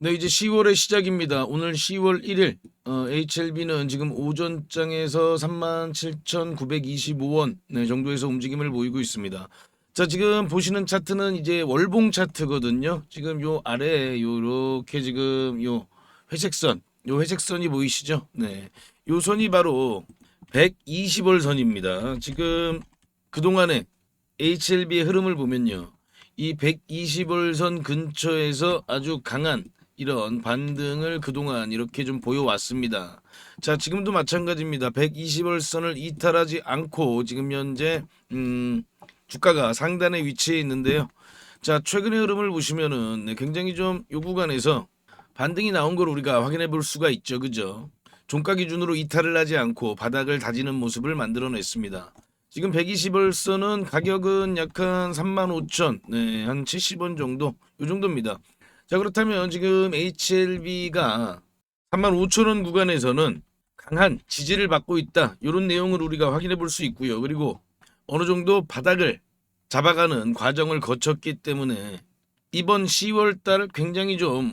네, 이제 10월의 시작입니다. 오늘 10월 1일 HLB는 지금 오전장에서 37,925원 네, 정도에서 움직임을 보이고 있습니다. 자, 지금 보시는 차트는 이제 월봉 차트거든요. 지금 요 아래에 요렇게 지금 요 회색선, 요 회색선이 보이시죠? 네. 요 선이 바로 120월 선입니다. 지금 그동안에 HLB의 흐름을 보면요. 이 120월 선 근처에서 아주 강한 이런 반등을 그동안 이렇게 좀 보여왔습니다. 자, 지금도 마찬가지입니다. 120월 선을 이탈하지 않고 지금 현재 주가가 상단에 위치해 있는데요. 자, 최근의 흐름을 보시면은 네, 굉장히 좀 요 구간에서 반등이 나온 걸 우리가 확인해 볼 수가 있죠. 그죠? 종가 기준으로 이탈을 하지 않고 바닥을 다지는 모습을 만들어냈습니다. 지금 120월 선은 가격은 약 한 35,000, 네, 한 70원 정도, 요 정도입니다. 자, 그렇다면 지금 HLB가 35,000원 구간에서는 강한 지지를 받고 있다. 이런 내용을 우리가 확인해 볼 수 있고요. 그리고 어느 정도 바닥을 잡아가는 과정을 거쳤기 때문에 이번 10월 달 굉장히 좀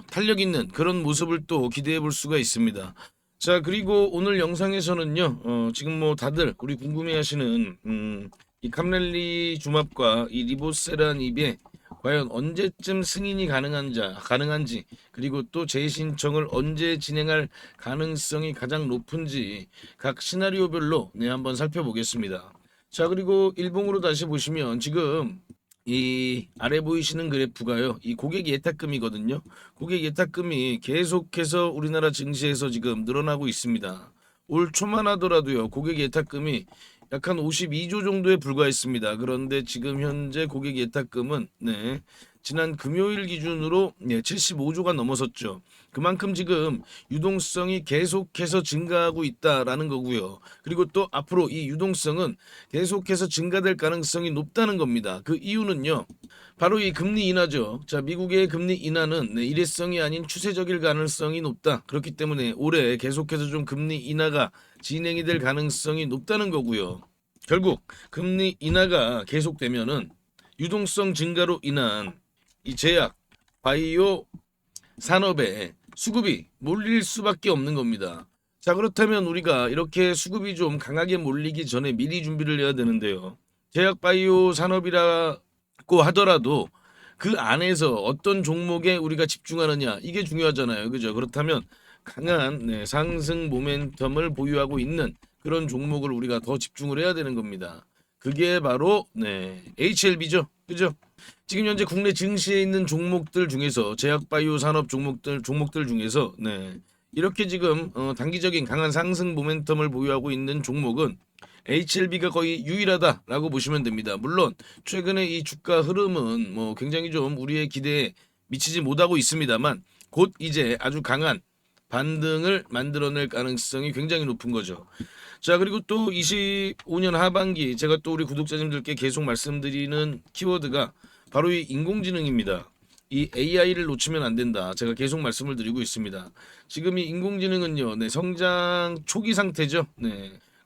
탄력 있는 그런 모습을 또 기대해 볼 수가 있습니다. 자, 그리고 오늘 영상에서는요. 지금 뭐 다들 우리 궁금해하시는 이 카멜리 주맙과 이 리보세란 입에 과연 언제쯤 승인이 가능한지 그리고 또 재신청을 언제 진행할 가능성이 가장 높은지 각 시나리오별로 네, 한번 살펴보겠습니다. 자, 그리고 일봉으로 다시 보시면 지금 이 아래 보이시는 그래프가요. 이 고객 예탁금이거든요. 고객 예탁금이 계속해서 우리나라 증시에서 지금 늘어나고 있습니다. 올 초만 하더라도요. 고객 예탁금이 약 한 52조 정도에 불과했습니다. 그런데 지금 현재 고객 예탁금은 네, 지난 금요일 기준으로 75조가 넘어섰죠. 그만큼 지금 유동성이 계속해서 증가하고 있다라는 거고요. 그리고 또 앞으로 이 유동성은 계속해서 증가될 가능성이 높다는 겁니다. 그 이유는요. 바로 이 금리 인하죠. 자, 미국의 금리 인하는 일회성이 아닌 추세적일 가능성이 높다. 그렇기 때문에 올해 계속해서 좀 금리 인하가 진행이 될 가능성이 높다는 거고요. 결국 금리 인하가 계속되면은 유동성 증가로 인한 이 제약, 바이오 산업에 수급이 몰릴 수밖에 없는 겁니다. 자, 그렇다면 우리가 이렇게 수급이 좀 강하게 몰리기 전에 미리 준비를 해야 되는데요. 제약 바이오 산업이라고 하더라도 그 안에서 어떤 종목에 우리가 집중하느냐 이게 중요하잖아요. 그죠? 그렇다면 강한 상승 모멘텀을 보유하고 있는 그런 종목을 우리가 더 집중을 해야 되는 겁니다. 그게 바로 HLB죠. 그죠? 지금 현재 국내 증시에 있는 종목들 중에서 제약바이오 산업 종목들 중에서 이렇게 지금 단기적인 강한 상승 모멘텀을 보유하고 있는 종목은 HLB가 거의 유일하다라고 보시면 됩니다. 물론 최근에 이 주가 흐름은 뭐 굉장히 좀 우리의 기대에 미치지 못하고 있습니다만 곧 이제 아주 강한 반등을 만들어낼 가능성이 굉장히 높은 거죠. 자, 그리고 또 25년 하반기 제가 또 우리 구독자님들께 계속 말씀드리는 키워드가 바로 이 인공지능입니다. 이 AI를 놓치면 안 된다. 제가 계속 말씀을 드리고 있습니다. 지금 이 인공지능은요, 성장 초기 상태죠.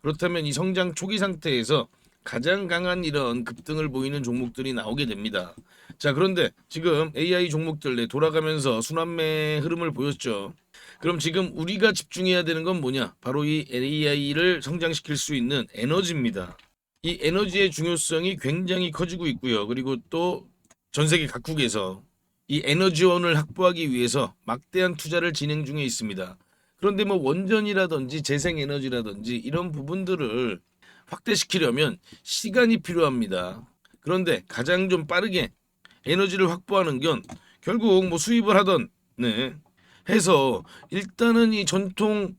그렇다면 이 성장 초기 상태에서 가장 강한 이런 급등을 보이는 종목들이 나오게 됩니다. 자, 그런데 지금 AI 종목들 돌아가면서 순환매 흐름을 보였죠. 그럼 지금 우리가 집중해야 되는 건 뭐냐? 바로 이 AI를 성장시킬 수 있는 에너지입니다. 이 에너지의 중요성이 굉장히 커지고 있고요. 그리고 또 전 세계 각국에서 이 에너지원을 확보하기 위해서 막대한 투자를 진행 중에 있습니다. 그런데 뭐 원전이라든지 재생에너지라든지 이런 부분들을 확대시키려면 시간이 필요합니다. 그런데 가장 좀 빠르게 에너지를 확보하는 건 결국 뭐 수입을 하던 해서 일단은 이 전통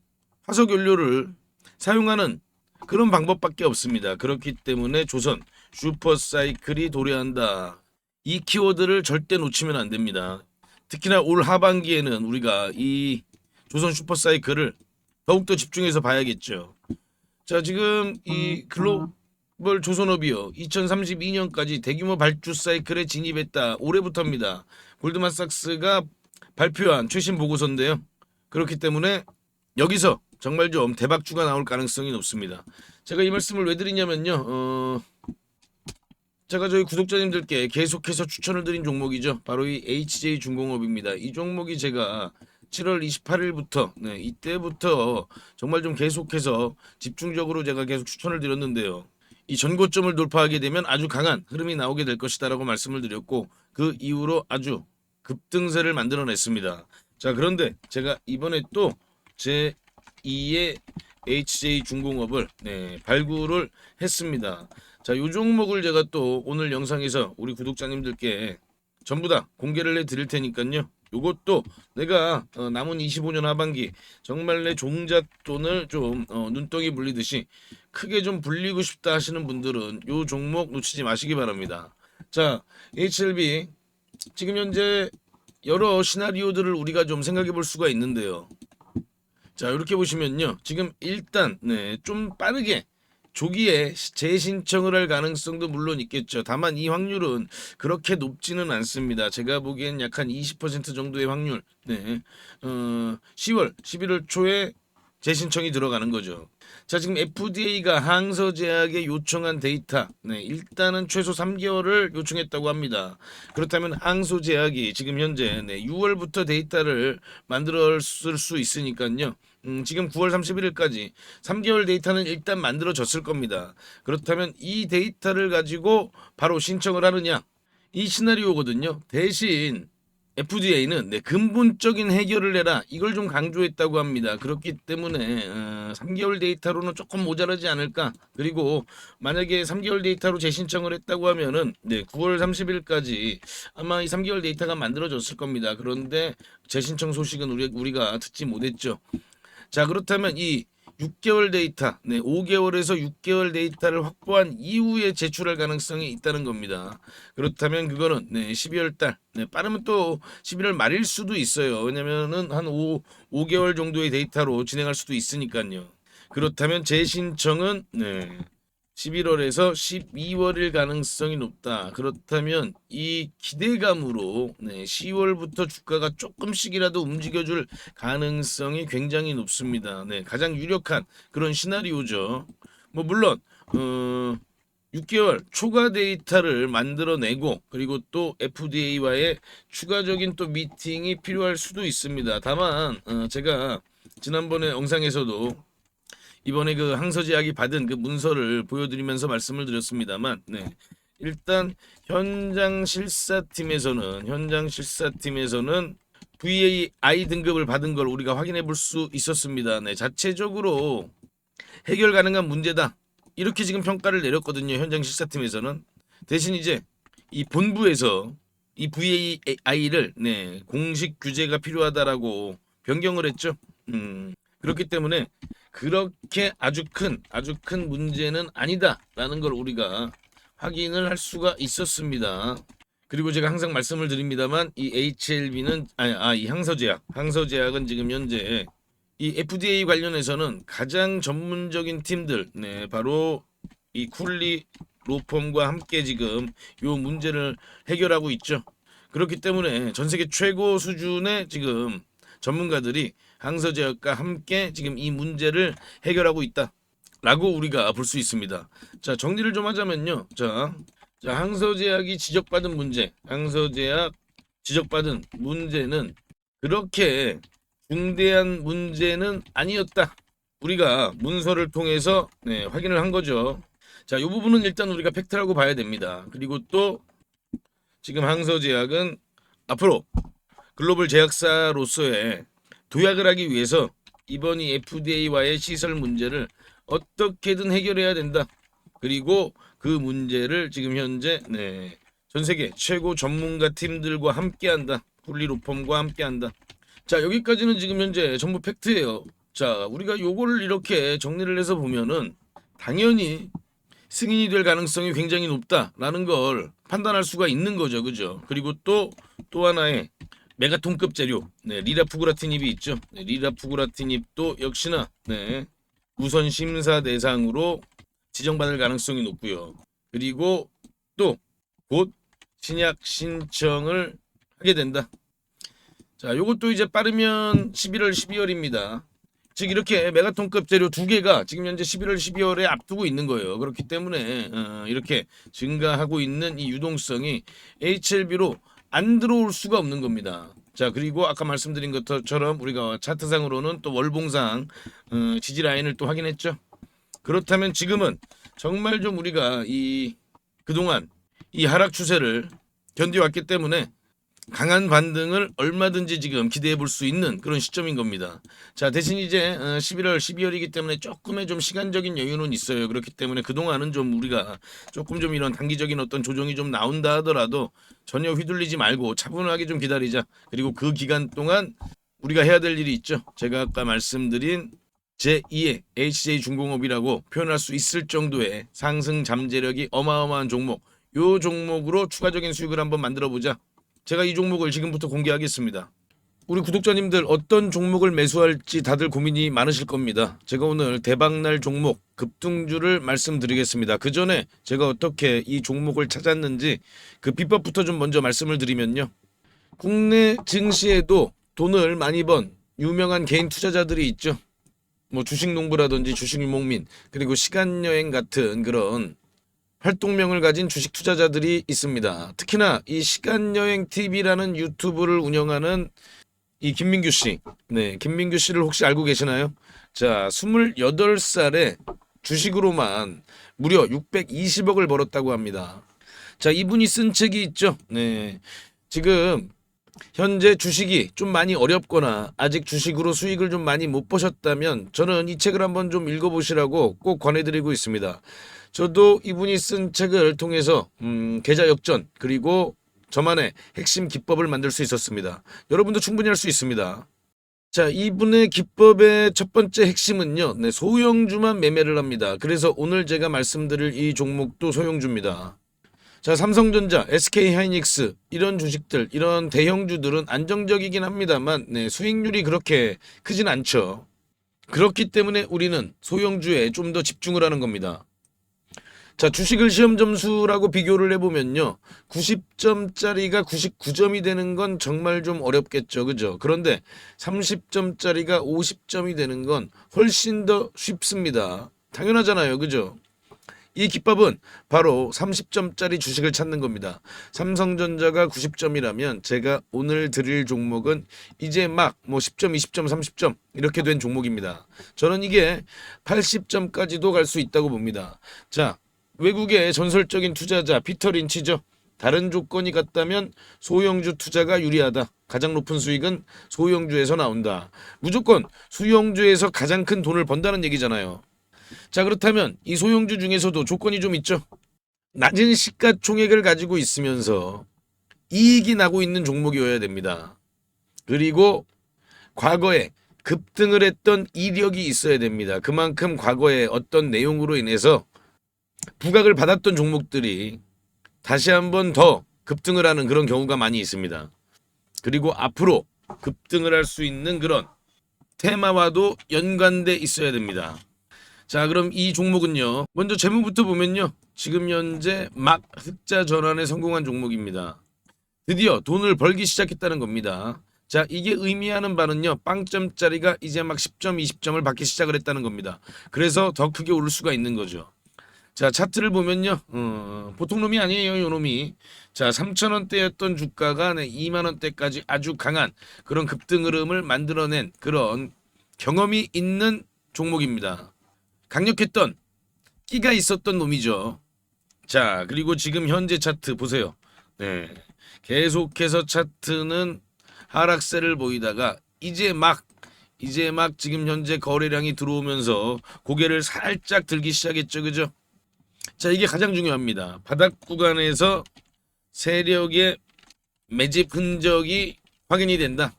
화석 연료를 사용하는 그런 방법밖에 없습니다. 그렇기 때문에 조선 슈퍼사이클이 도래한다. 이 키워드를 절대 놓치면 안 됩니다. 특히나 올 하반기에는 우리가 이 조선 슈퍼사이클을 더욱더 집중해서 봐야겠죠. 자, 지금 이 글로벌 조선업이요 2032년까지 대규모 발주 사이클에 진입했다. 올해부터입니다. 골드만삭스가 발표한 최신 보고서인데요. 그렇기 때문에 여기서 정말 좀 대박주가 나올 가능성이 높습니다. 제가 이 말씀을 왜 드리냐면요. 제가 저희 구독자님들께 계속해서 추천을 드린 종목이죠. 바로 이 HJ중공업입니다. 이 종목이 제가 7월 28일부터 이때부터 정말 좀 계속해서 집중적으로 제가 계속 추천을 드렸는데요. 이 전고점을 돌파하게 되면 아주 강한 흐름이 나오게 될 것이다라고 말씀을 드렸고 그 이후로 아주 급등세를 만들어냈습니다. 자, 그런데 제가 이번에 또 제 2의 HJ중공업을 발굴을 했습니다. 자, 이 종목을 제가 또 오늘 영상에서 우리 구독자님들께 전부 다 공개를 해 드릴 테니까요. 요것도 내가 남은 25년 하반기 정말 내 종잣돈을 좀 눈덩이 불리듯이 크게 좀 불리고 싶다 하시는 분들은 요 종목 놓치지 마시기 바랍니다. 자, HLB 지금 현재 여러 시나리오들을 우리가 좀 생각해 볼 수가 있는데요. 자, 이렇게 보시면요. 지금 일단 좀 빠르게 조기에 재신청을 할 가능성도 물론 있겠죠. 다만 이 확률은 그렇게 높지는 않습니다. 제가 보기엔 약 한 20% 정도의 확률. 10월, 11월 초에 재신청이 들어가는 거죠. 자, 지금 FDA가 항서제약에 요청한 데이터, 일단은 최소 3개월을 요청했다고 합니다. 그렇다면 항소제약이 지금 현재 6월부터 데이터를 만들었을 수 있으니까요. 지금 9월 31일까지 3개월 데이터는 일단 만들어졌을 겁니다. 그렇다면 이 데이터를 가지고 바로 신청을 하느냐? 이 시나리오거든요. 대신 FDA는 근본적인 해결을 해라 이걸 좀 강조했다고 합니다. 그렇기 때문에 3개월 데이터로는 조금 모자라지 않을까. 그리고 만약에 3개월 데이터로 재신청을 했다고 하면은 9월 30일까지 아마 이 3개월 데이터가 만들어졌을 겁니다. 그런데 재신청 소식은 우리가 듣지 못했죠. 자, 그렇다면 이 6개월 데이터, 5개월에서 6개월 데이터를 확보한 이후에 제출할 가능성이 있다는 겁니다. 그렇다면 그거는 12월 달, 빠르면 또 11월 말일 수도 있어요. 왜냐면은 한 5개월 정도의 데이터로 진행할 수도 있으니까요. 그렇다면 재신청은 11월에서 12월일 가능성이 높다. 그렇다면 이 기대감으로 10월부터 주가가 조금씩이라도 움직여줄 가능성이 굉장히 높습니다. 가장 유력한 그런 시나리오죠. 뭐 물론 6개월 초과 데이터를 만들어내고 그리고 또 FDA와의 추가적인 또 미팅이 필요할 수도 있습니다. 다만 제가 지난번에 영상에서도 이번에 그 항서제약이 받은 그 문서를 보여드리면서 말씀을 드렸습니다만, 일단 현장 실사팀에서는 VAI 등급을 받은 걸 우리가 확인해 볼 수 있었습니다. 자체적으로 해결 가능한 문제다. 이렇게 지금 평가를 내렸거든요. 현장 실사팀에서는. 대신 이제 이 본부에서 이 VAI를 공식 규제가 필요하다라고 변경을 했죠. 그렇기 때문에 그렇게 아주 큰 문제는 아니다라는 걸 우리가 확인을 할 수가 있었습니다. 그리고 제가 항상 말씀을 드립니다만 이 HLB는 이 항서제약은 지금 현재 이 FDA 관련해서는 가장 전문적인 팀들 바로 이 쿨리 로펌과 함께 지금 요 문제를 해결하고 있죠. 그렇기 때문에 전 세계 최고 수준의 지금 전문가들이 항서제약과 함께 지금 이 문제를 해결하고 있다라고 우리가 볼 수 있습니다. 자, 정리를 좀 하자면요. 자, 항서제약이 지적받은 문제는 그렇게 중대한 문제는 아니었다. 우리가 문서를 통해서 확인을 한 거죠. 자, 이 부분은 일단 우리가 팩트라고 봐야 됩니다. 그리고 또 지금 항서제약은 앞으로 글로벌 제약사로서의 도약을 하기 위해서 이번 이 FDA와의 시설 문제를 어떻게든 해결해야 된다. 그리고 그 문제를 지금 현재 전 세계 최고 전문가 팀들과 함께한다. 쿨리로펌과 함께한다. 자, 여기까지는 지금 현재 전부 팩트예요. 자, 우리가 요거를 이렇게 정리를 해서 보면은 당연히 승인이 될 가능성이 굉장히 높다라는 걸 판단할 수가 있는 거죠. 그죠? 그리고 또 하나의 메가톤급 재료 리라푸그라티닙이 있죠. 리라푸그라티닙도 역시나 우선 심사 대상으로 지정받을 가능성이 높고요. 그리고 또 곧 신약 신청을 하게 된다. 자, 요것도 이제 빠르면 11월, 12월입니다. 즉 이렇게 메가톤급 재료 두 개가 지금 현재 11월, 12월에 앞두고 있는 거예요. 그렇기 때문에 이렇게 증가하고 있는 이 유동성이 HLB로 안 들어올 수가 없는 겁니다. 자, 그리고 아까 말씀드린 것처럼 우리가 차트상으로는 또 월봉상 지지 라인을 또 확인했죠. 그렇다면 지금은 정말 좀 우리가 이 그동안 이 하락 추세를 견뎌왔기 때문에 강한 반등을 얼마든지 지금 기대해 볼 수 있는 그런 시점인 겁니다. 자, 대신 이제 11월, 12월이기 때문에 조금의 좀 시간적인 여유는 있어요. 그렇기 때문에 그동안은 좀 우리가 조금 좀 이런 단기적인 어떤 조정이 좀 나온다 하더라도 전혀 휘둘리지 말고 차분하게 좀 기다리자. 그리고 그 기간 동안 우리가 해야 될 일이 있죠. 제가 아까 말씀드린 제2의 HJ중공업이라고 표현할 수 있을 정도의 상승 잠재력이 어마어마한 종목, 요 종목으로 추가적인 수익을 한번 만들어 보자. 제가 이 종목을 지금부터 공개하겠습니다. 우리 구독자님들 어떤 종목을 매수할지 다들 고민이 많으실 겁니다. 제가 오늘 대박날 종목 급등주를 말씀드리겠습니다. 그 전에 제가 어떻게 이 종목을 찾았는지 그 비법부터 좀 먼저 말씀을 드리면요. 국내 증시에도 돈을 많이 번 유명한 개인 투자자들이 있죠. 뭐 주식농부라든지 주식유목민, 그리고 시간여행 같은 그런 활동명을 가진 주식 투자자들이 있습니다. 특히나 이 시간여행 TV라는 유튜브를 운영하는 이 김민규 씨. 네, 김민규 씨를 혹시 알고 계시나요? 자, 28살에 주식으로만 무려 620억을 벌었다고 합니다. 자, 이분이 쓴 책이 있죠. 네. 지금 현재 주식이 좀 많이 어렵거나 아직 주식으로 수익을 좀 많이 못 보셨다면 저는 이 책을 한번 좀 읽어보시라고 꼭 권해드리고 있습니다. 저도 이분이 쓴 책을 통해서 계좌 역전 그리고 저만의 핵심 기법을 만들 수 있었습니다. 여러분도 충분히 할 수 있습니다. 자, 이분의 기법의 첫 번째 핵심은요. 네, 소형주만 매매를 합니다. 그래서 오늘 제가 말씀드릴 이 종목도 소형주입니다. 자, 삼성전자, SK하이닉스 이런 주식들, 이런 대형주들은 안정적이긴 합니다만 네, 수익률이 그렇게 크진 않죠. 그렇기 때문에 우리는 소형주에 좀 더 집중을 하는 겁니다. 자, 주식을 시험 점수라고 비교를 해보면요. 90점짜리가 99점이 되는 건 정말 좀 어렵겠죠. 그죠? 그런데 30점짜리가 50점이 되는 건 훨씬 더 쉽습니다. 당연하잖아요. 그죠? 이 기법은 바로 30점짜리 주식을 찾는 겁니다. 삼성전자가 90점이라면 제가 오늘 드릴 종목은 이제 막 뭐 10점, 20점, 30점 이렇게 된 종목입니다. 저는 이게 80점까지도 갈 수 있다고 봅니다. 자, 외국의 전설적인 투자자 피터 린치죠. 다른 조건이 같다면 소형주 투자가 유리하다. 가장 높은 수익은 소형주에서 나온다. 무조건 소형주에서 가장 큰 돈을 번다는 얘기잖아요. 자, 그렇다면 이 소형주 중에서도 조건이 좀 있죠. 낮은 시가총액을 가지고 있으면서 이익이 나고 있는 종목이어야 됩니다. 그리고 과거에 급등을 했던 이력이 있어야 됩니다. 그만큼 과거에 어떤 내용으로 인해서 부각을 받았던 종목들이 다시 한번 더 급등을 하는 그런 경우가 많이 있습니다. 그리고 앞으로 급등을 할 수 있는 그런 테마와도 연관돼 있어야 됩니다. 자, 그럼 이 종목은요. 먼저 재무부터 보면요. 지금 현재 막 흑자 전환에 성공한 종목입니다. 드디어 돈을 벌기 시작했다는 겁니다. 자, 이게 의미하는 바는요. 빵점짜리가 이제 막 10점, 20점을 받기 시작을 했다는 겁니다. 그래서 더 크게 오를 수가 있는 거죠. 자, 차트를 보면요. 보통 놈이 아니에요, 요 놈이. 자, 3,000원대였던 주가가 2만원대까지 아주 강한 그런 급등 흐름을 만들어낸 그런 경험이 있는 종목입니다. 강력했던 끼가 있었던 놈이죠. 자, 그리고 지금 현재 차트 보세요. 네. 계속해서 차트는 하락세를 보이다가 이제 막 지금 현재 거래량이 들어오면서 고개를 살짝 들기 시작했죠. 그죠? 자, 이게 가장 중요합니다. 바닥 구간에서 세력의 매집 흔적이 확인이 된다.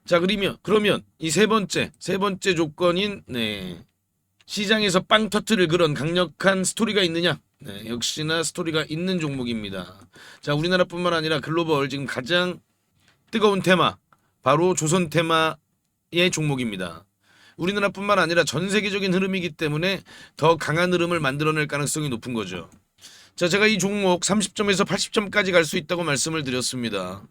자, 그러면 이 세 번째 조건인 시장에서 빵 터트릴 그런 강력한 스토리가 있느냐? 네, 역시나 스토리가 있는 종목입니다. 자, 우리나라뿐만 아니라 글로벌 지금 가장 뜨거운 테마 바로 조선 테마의 종목입니다. 우리나라뿐만 아니라 전 세계적인 흐름이기 때문에 더 강한 흐름을 만들어낼 가능성이 높은 거죠. 자, 제가 이 종목 30점에서 80점까지 갈 수 있다고 말씀을 드렸습니다.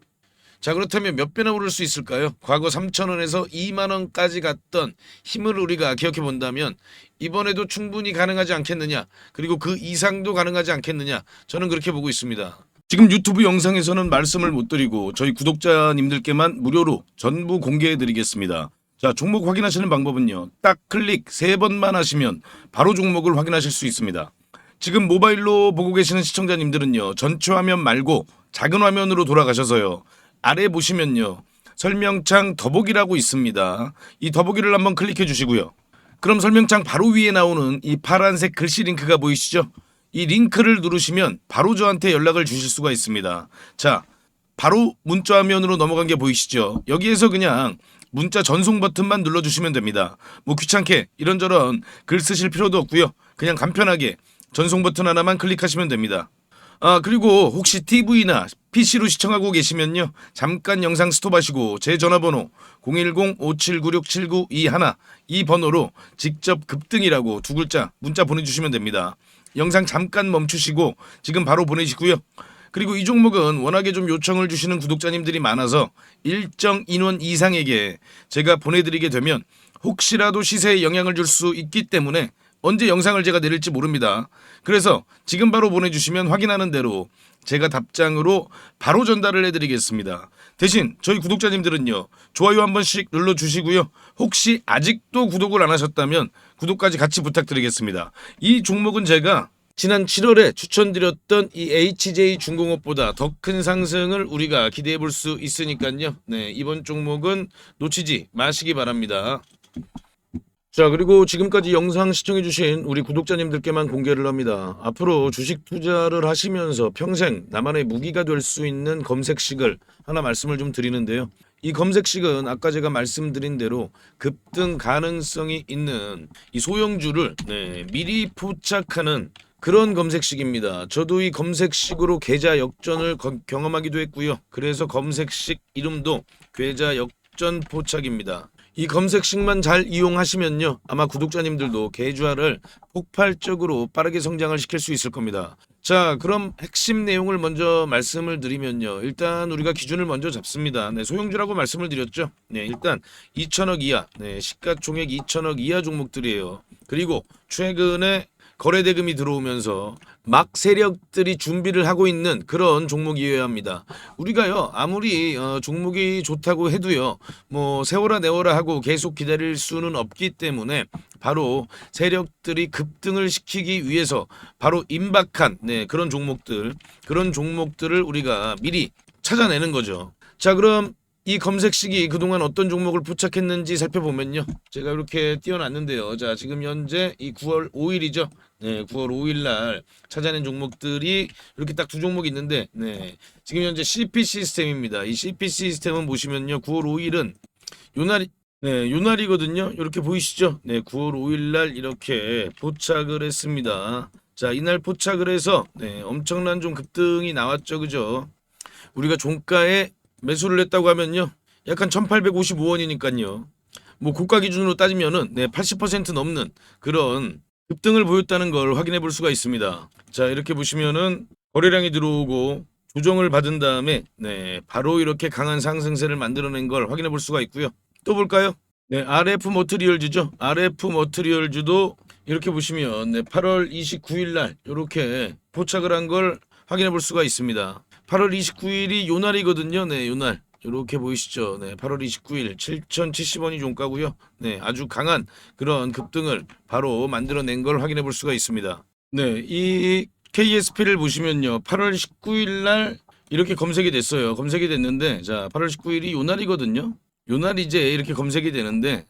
자, 그렇다면 몇 배나 오를 수 있을까요? 과거 3,000원에서 2만 원까지 갔던 힘을 우리가 기억해 본다면 이번에도 충분히 가능하지 않겠느냐? 그리고 그 이상도 가능하지 않겠느냐? 저는 그렇게 보고 있습니다. 지금 유튜브 영상에서는 말씀을 못 드리고 저희 구독자님들께만 무료로 전부 공개해 드리겠습니다. 자, 종목 확인하시는 방법은요. 딱 클릭 3번만 하시면 바로 종목을 확인하실 수 있습니다. 지금 모바일로 보고 계시는 시청자님들은요. 전체 화면 말고 작은 화면으로 돌아가셔서요. 아래 보시면요. 설명창 더보기라고 있습니다. 이 더보기를 한번 클릭해 주시고요. 그럼 설명창 바로 위에 나오는 이 파란색 글씨 링크가 보이시죠? 이 링크를 누르시면 바로 저한테 연락을 주실 수가 있습니다. 자, 바로 문자 화면으로 넘어간 게 보이시죠? 여기에서 그냥 문자 전송 버튼만 눌러주시면 됩니다. 뭐 귀찮게 이런저런 글 쓰실 필요도 없고요. 그냥 간편하게 전송 버튼 하나만 클릭하시면 됩니다. 아, 그리고 혹시 TV나 PC로 시청하고 계시면요. 잠깐 영상 스톱하시고 제 전화번호 010-5796-7921 이 번호로 직접 급등이라고 2글자 문자 보내주시면 됩니다. 영상 잠깐 멈추시고 지금 바로 보내시고요. 그리고 이 종목은 워낙에 좀 요청을 주시는 구독자님들이 많아서 일정 인원 이상에게 제가 보내드리게 되면 혹시라도 시세에 영향을 줄 수 있기 때문에 언제 영상을 제가 내릴지 모릅니다. 그래서 지금 바로 보내주시면 확인하는 대로 제가 답장으로 바로 전달을 해드리겠습니다. 대신 저희 구독자님들은요. 좋아요 한 번씩 눌러주시고요. 혹시 아직도 구독을 안 하셨다면 구독까지 같이 부탁드리겠습니다. 이 종목은 제가 지난 7월에 추천드렸던 이 HJ중공업보다 더 큰 상승을 우리가 기대해 볼 수 있으니까요. 네, 이번 종목은 놓치지 마시기 바랍니다. 자, 그리고 지금까지 영상 시청해주신 우리 구독자님들께만 공개를 합니다. 앞으로 주식 투자를 하시면서 평생 나만의 무기가 될 수 있는 검색식을 하나 말씀을 좀 드리는데요. 이 검색식은 아까 제가 말씀드린 대로 급등 가능성이 있는 이 소형주를 미리 포착하는 그런 검색식입니다. 저도 이 검색식으로 계좌 역전을 경험하기도 했고요. 그래서 검색식 이름도 계좌 역전 포착입니다. 이 검색식만 잘 이용하시면요. 아마 구독자님들도 계좌를 폭발적으로 빠르게 성장을 시킬 수 있을 겁니다. 자, 그럼 핵심 내용을 먼저 말씀을 드리면요. 일단 우리가 기준을 먼저 잡습니다. 네, 소형주라고 말씀을 드렸죠. 네, 일단 2천억 이하, 시가총액 2천억 이하 종목들이에요. 그리고 최근에 거래대금이 들어오면서 막 세력들이 준비를 하고 있는 그런 종목이어야 합니다. 우리가요 아무리 종목이 좋다고 해도요 뭐 세워라 내워라 하고 계속 기다릴 수는 없기 때문에 바로 세력들이 급등을 시키기 위해서 바로 임박한 그런 종목들을 우리가 미리 찾아내는 거죠. 자, 그럼 이 검색식이 그동안 어떤 종목을 포착했는지 살펴보면요. 제가 이렇게 띄워놨는데요. 자, 지금 현재 이 9월 5일이죠. 네, 9월 5일 날 찾아낸 종목들이 이렇게 딱 두 종목이 있는데, 지금 현재 CP 시스템입니다. 이 CP 시스템은 보시면요. 9월 5일은 요날이거든요. 이렇게 보이시죠? 네, 9월 5일 날 이렇게 포착을 했습니다. 자, 이날 포착을 해서 엄청난 좀 급등이 나왔죠. 그죠? 우리가 종가에 매수를 했다고 하면요. 약간 1855원이니까요. 뭐 고가 기준으로 따지면은 80% 넘는 그런 급등을 보였다는 걸 확인해 볼 수가 있습니다. 자, 이렇게 보시면은 거래량이 들어오고 조정을 받은 다음에 바로 이렇게 강한 상승세를 만들어낸 걸 확인해 볼 수가 있고요. 또 볼까요? RF 머티리얼즈죠. RF 머티리얼즈도 이렇게 보시면 8월 29일 날 이렇게 포착을 한 걸 확인해 볼 수가 있습니다. 8월 29일이 요날이거든요. 요날. 이렇게 보이시죠? 8월 29일 7,070원이 종가고요. 아주 강한 그런 급등을 바로 만들어낸 걸 확인해 볼 수가 있습니다. 이 KSP를 보시면요. 8월 19일 날 이렇게 검색이 됐어요. 검색이 됐는데 자, 8월 19일이 요날이거든요. 요날 이제 이렇게 검색이 되는데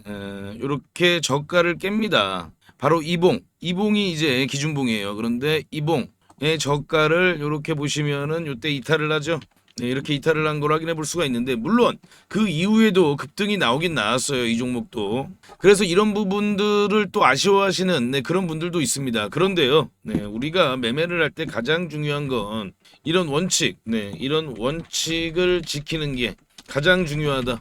이렇게 저가를 깹니다. 바로 이봉이 이제 기준봉이에요. 그런데 이봉의 저가를 이렇게 보시면은 이때 이탈을 하죠. 이렇게 이탈을 한 걸 확인해 볼 수가 있는데 물론 그 이후에도 급등이 나오긴 나왔어요. 이 종목도. 그래서 이런 부분들을 또 아쉬워하시는 그런 분들도 있습니다. 그런데요. 우리가 매매를 할 때 가장 중요한 건 이런 원칙, 이런 원칙을 지키는 게 가장 중요하다.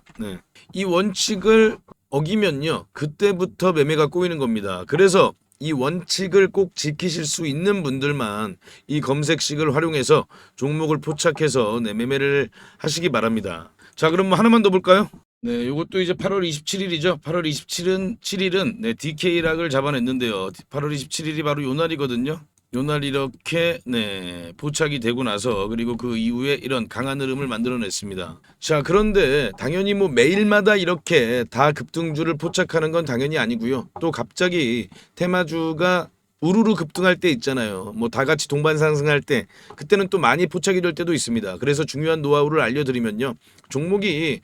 이 원칙을 어기면요. 그때부터 매매가 꼬이는 겁니다. 그래서 이 원칙을 꼭 지키실 수 있는 분들만 이 검색식을 활용해서 종목을 포착해서 매매를 하시기 바랍니다. 자, 그럼 뭐 하나만 더 볼까요? 네, 요것도 이제 8월 27일이죠. 8월 27일은 네, DK락을 잡아냈는데요. 8월 27일이 바로 요 날이거든요. 요 날 이렇게 네, 포착이 되고 나서 그리고 그 이후에 이런 강한 흐름을 만들어냈습니다. 자, 그런데 당연히 뭐 매일마다 이렇게 다 급등주를 포착하는 건 당연히 아니고요. 또 갑자기 테마주가 우르르 급등할 때 있잖아요. 뭐 다 같이 동반 상승할 때 그때는 또 많이 포착이 될 때도 있습니다. 그래서 중요한 노하우를 알려드리면요. 종목이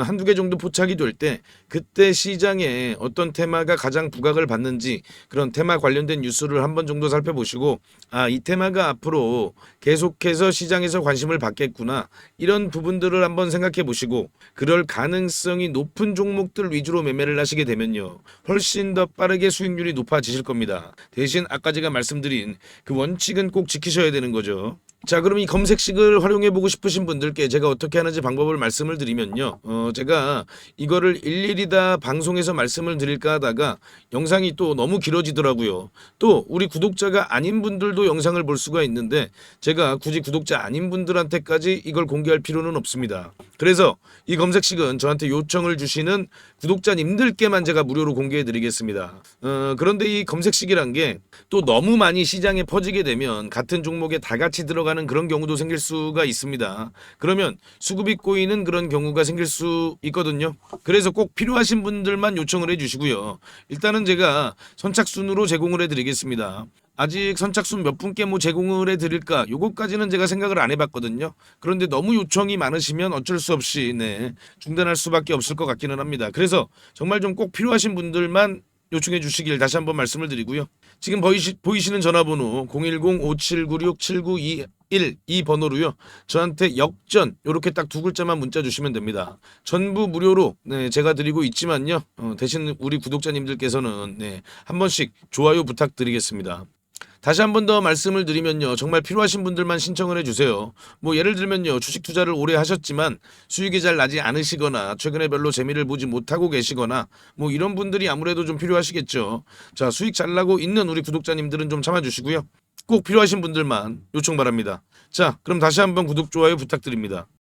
한두 개 정도 포착이 될 때 그때 시장에 어떤 테마가 가장 부각을 받는지 그런 테마 관련된 뉴스를 한번 정도 살펴보시고 아, 이 테마가 앞으로 계속해서 시장에서 관심을 받겠구나 이런 부분들을 한번 생각해 보시고 그럴 가능성이 높은 종목들 위주로 매매를 하시게 되면요. 훨씬 더 빠르게 수익률이 높아지실 겁니다. 대신 아까 제가 말씀드린 그 원칙은 꼭 지키셔야 되는 거죠. 자, 그럼 이 검색식을 활용해 보고 싶으신 분들께 제가 어떻게 하는지 방법을 말씀을 드리면요. 제가 이거를 일일이 다 방송에서 말씀을 드릴까 하다가 영상이 또 너무 길어지더라고요. 또 우리 구독자가 아닌 분들도 영상을 볼 수가 있는데 제가 굳이 구독자 아닌 분들한테까지 이걸 공개할 필요는 없습니다. 그래서 이 검색식은 저한테 요청을 주시는 구독자님들께만 제가 무료로 공개해 드리겠습니다. 그런데 이 검색식이란 게 또 너무 많이 시장에 퍼지게 되면 같은 종목에 다 같이 들어가는 그런 경우도 생길 수가 있습니다. 그러면 수급이 꼬이는 그런 경우가 생길 수 있거든요. 그래서 꼭 필요하신 분들만 요청을 해주시고요. 일단은 제가 선착순으로 제공을 해드리겠습니다. 아직 선착순 몇 분께 뭐 제공을 해드릴까 요거까지는 제가 생각을 안 해봤거든요. 그런데 너무 요청이 많으시면 어쩔 수 없이 네, 중단할 수밖에 없을 것 같기는 합니다. 그래서 정말 좀 꼭 필요하신 분들만 요청해 주시길 다시 한번 말씀을 드리고요. 지금 보이시는 전화번호 010-5796-7921 이 번호로요. 저한테 역전 요렇게 딱 두 글자만 문자 주시면 됩니다. 전부 무료로 네, 제가 드리고 있지만요. 대신 우리 구독자님들께서는 네, 한 번씩 좋아요 부탁드리겠습니다. 다시 한 번 더 말씀을 드리면요. 정말 필요하신 분들만 신청을 해주세요. 뭐 예를 들면요. 주식 투자를 오래 하셨지만 수익이 잘 나지 않으시거나 최근에 별로 재미를 보지 못하고 계시거나 뭐 이런 분들이 아무래도 좀 필요하시겠죠. 자, 수익 잘 나고 있는 우리 구독자님들은 좀 참아주시고요. 꼭 필요하신 분들만 요청 바랍니다. 자, 그럼 다시 한번 구독, 좋아요 부탁드립니다.